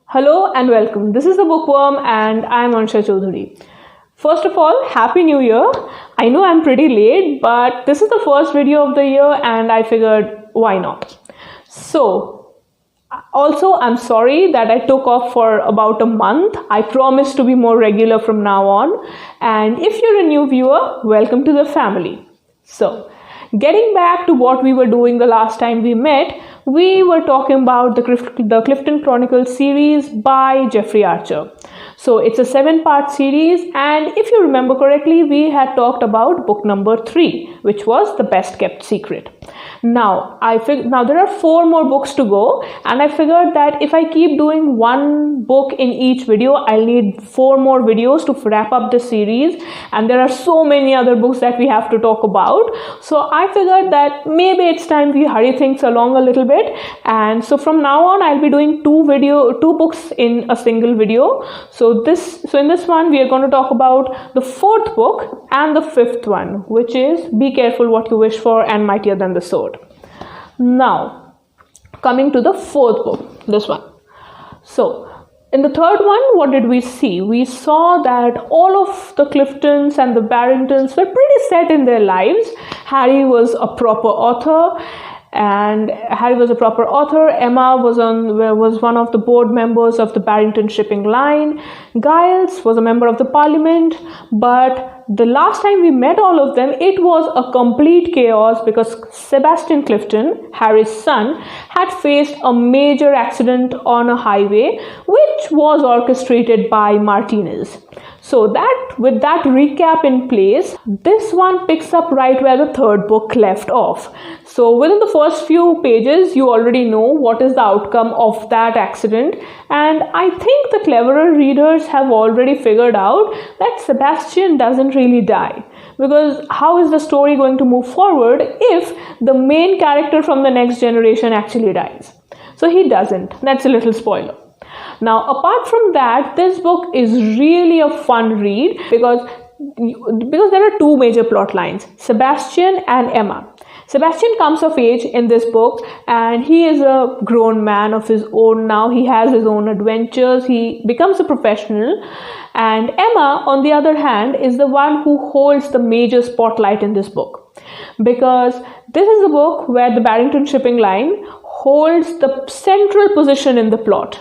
Hello and welcome. This is the Bookworm and I'm Ansha Choudhury. First of all, Happy New Year. I know I'm pretty late, but this is the first video of the year and I figured why not. Also, I'm sorry that I took off for about a month. I promise to be more regular from now on. And if you're a new viewer, welcome to the family. So, getting back to what we were doing the last time we met, we were talking about the Clifton Chronicles series by Jeffrey Archer. So it's a 7-part series, and if you remember correctly, we had talked about book number 3, which was The Best Kept Secret. Now there are 4 more books to go, and I figured that if I keep doing one book in each video, I'll need 4 more videos to wrap up the series, and there are so many other books that we have to talk about. So I figured that maybe it's time we hurry things along a little bit, and so from now on I'll be doing 2 books in a single video. So in this one we are going to talk about the 4th book and the 5th one, which is Be Careful What You Wish For and Mightier Than the Sword. Now, coming to the 4th book, this one. So, in the 3rd one, what did we see? We saw that all of the Cliftons and the Barringtons were pretty set in their lives. Harry was a proper author. Emma was one of the board members of the Barrington shipping line. Giles was a member of the parliament. But the last time we met all of them, it was a complete chaos because Sebastian Clifton, Harry's son, had faced a major accident on a highway, which was orchestrated by Martinez. So with that recap in place, this one picks up right where the 3rd book left off. So within the first few pages, you already know what is the outcome of that accident. And I think the cleverer readers have already figured out that Sebastian doesn't really die. Because how is the story going to move forward if the main character from the next generation actually dies? So he doesn't. That's a little spoiler. Now, apart from that, this book is really a fun read because there are 2 major plot lines, Sebastian and Emma. Sebastian comes of age in this book and he is a grown man of his own now. He has his own adventures. He becomes a professional. And Emma, on the other hand, is the one who holds the major spotlight in this book. Because this is the book where the Barrington shipping line holds the central position in the plot.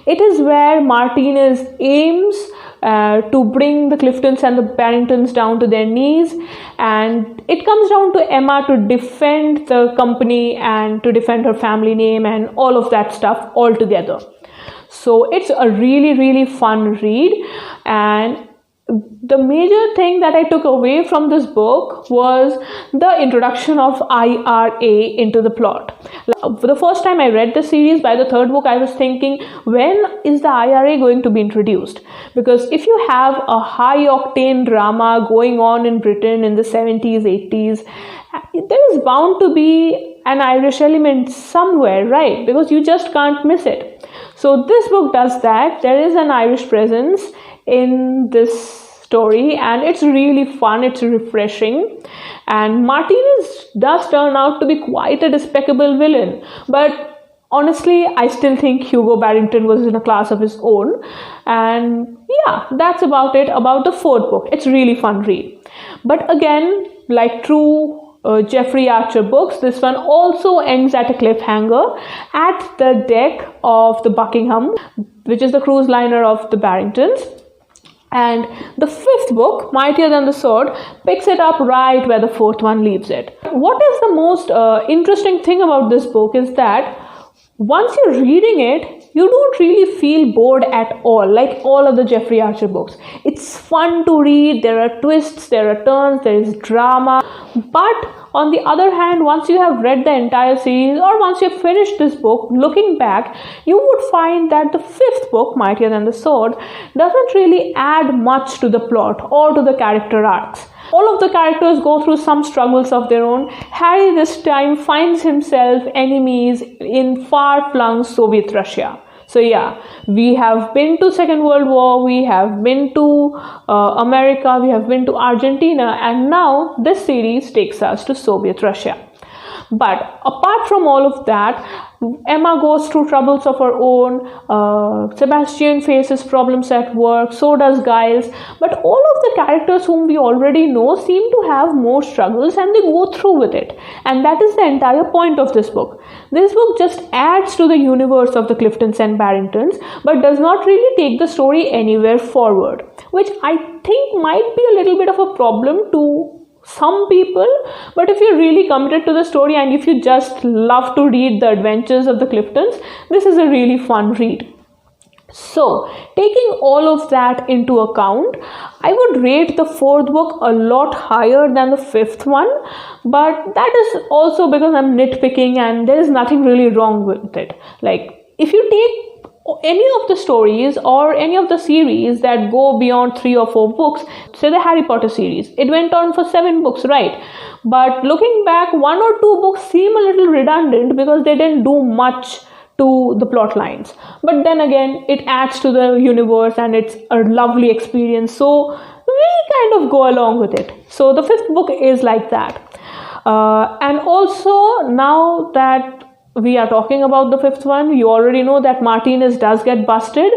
It is where Martinez aims to bring the Cliftons and the Barringtons down to their knees, and it comes down to Emma to defend the company and to defend her family name and all of that stuff all together. So it's a really, really fun read, and the major thing that I took away from this book was the introduction of IRA into the plot. For the first time I read the series, by the 3rd book, I was thinking, when is the IRA going to be introduced? Because if you have a high-octane drama going on in Britain in the 70s, 80s, there is bound to be an Irish element somewhere, right? Because you just can't miss it. So this book does that. There is an Irish presence in this story and it's really fun, it's refreshing, and Martinez does turn out to be quite a despicable villain, but honestly I still think Hugo Barrington was in a class of his own. And yeah, that's about it about the 4th book. It's really fun read, but again, like true Jeffrey Archer books, this one also ends at a cliffhanger at the deck of the Buckingham, which is the cruise liner of the Barringtons. And the 5th book, Mightier Than the Sword, picks it up right where the 4th one leaves it. What is the most interesting thing about this book is that once you're reading it, you don't really feel bored at all, like all of the Jeffrey Archer books. It's fun to read, there are twists, there are turns, there is drama. But on the other hand, once you have read the entire series or once you've finished this book, looking back, you would find that the 5th book, Mightier Than the Sword, doesn't really add much to the plot or to the character arcs. All of the characters go through some struggles of their own. Harry this time finds himself enemies in far-flung Soviet Russia. So yeah, we have been to Second World War, we have been to America, we have been to Argentina, and now this series takes us to Soviet Russia. But apart from all of that, Emma goes through troubles of her own, Sebastian faces problems at work, so does Giles, but all of the characters whom we already know seem to have more struggles and they go through with it. And that is the entire point of this book. This book just adds to the universe of the Cliftons and Barringtons, but does not really take the story anywhere forward, which I think might be a little bit of a problem to some people. But if you're really committed to the story and if you just love to read the adventures of the Cliftons, this is a really fun read. So, taking all of that into account, I would rate the fourth book a lot higher than the fifth one, but that is also because I'm nitpicking and there is nothing really wrong with it. Like, if you take any of the stories or any of the series that go beyond 3 or 4 books, say the Harry Potter series, it went on for 7 books, right? But looking back, 1 or 2 books seem a little redundant because they didn't do much to the plot lines. But then again, it adds to the universe and it's a lovely experience, so we kind of go along with it. So the fifth book is like that. And also, now that we are talking about the fifth one, you already know that Martinez does get busted.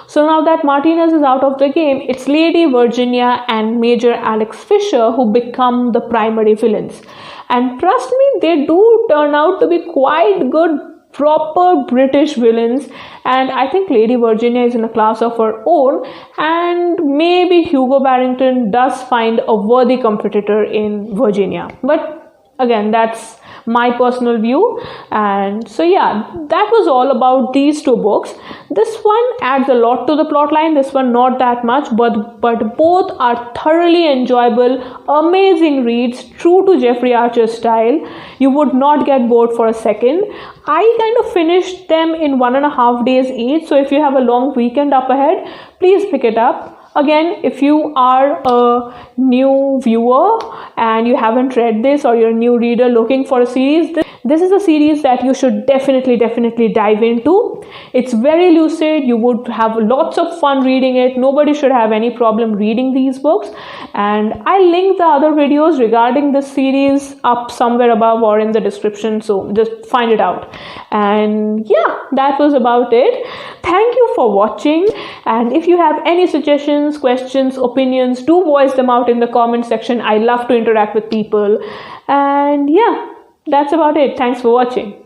So now that Martinez is out of the game, it's Lady Virginia and Major Alex Fisher who become the primary villains. And trust me, they do turn out to be quite good, proper British villains. And I think Lady Virginia is in a class of her own, and maybe Hugo Barrington does find a worthy competitor in Virginia. But again, that's my personal view. And so yeah, that was all about these 2 books. This one adds a lot to the plot line, this one not that much, but both are thoroughly enjoyable, amazing reads, true to Jeffrey Archer's style. You would not get bored for a second. I kind of finished them in 1.5 days each, so if you have a long weekend up ahead, please pick it up. Again, if you are a new viewer and you haven't read this, or you're a new reader looking for a series, this is a series that you should definitely dive into. It's very lucid. You would have lots of fun reading it. Nobody should have any problem reading these books. And I'll link the other videos regarding this series up somewhere above or in the description, so just find it out. And yeah, that was about it. Thank you for watching, and if you have any suggestions, questions, opinions, do voice them out in the comment section. I love to interact with people. And yeah, that's about it. Thanks for watching.